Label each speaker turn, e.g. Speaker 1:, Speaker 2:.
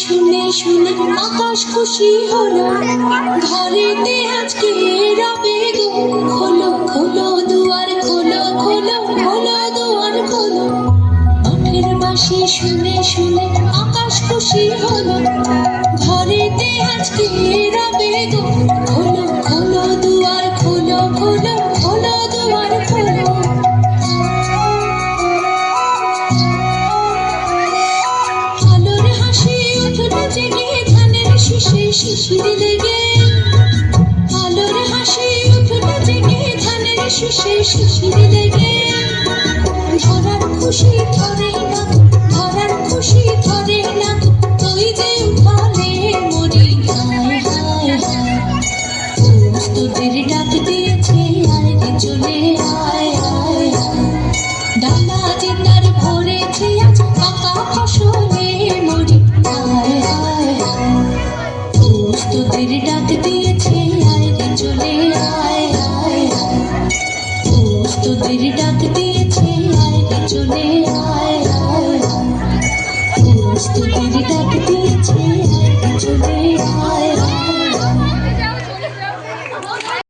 Speaker 1: শুনে শুনে আকাশ খুশি হলো, ঘরেতে আজকে রবে গো। খোলো খোলো দুয়ার খোলো, খোলো খোলো দুয়ার খোলো। মাঠের বাঁশি শুনে শুনে আকাশ খুশি হলো, ঘরেতে আজকে রবে গো। খোলো খোলো দুয়ার খোলো, খোলো খোলো দুয়ার খোলো। শিশির লেগে আলোর হাসি উঠলো জেগে, ধানের শীষে শিশির লেগে। ধরার খুশি ধরে না, ধরার খুশি ধরে না, তুই যে উঠালে মরি। হায় হায় হায়, তোদের ডাক দিয়েছে আয় রে চলে আয় আয়। ডালা যে তার ভরেছে আজ পাকা ফসলে মরি। হায় হায় হায়, তোদের ডাক দিয়েছে আয় রে চলে আয় আয়। তোদের ডাক দিয়েছে আয় রে চলে আয় আয়।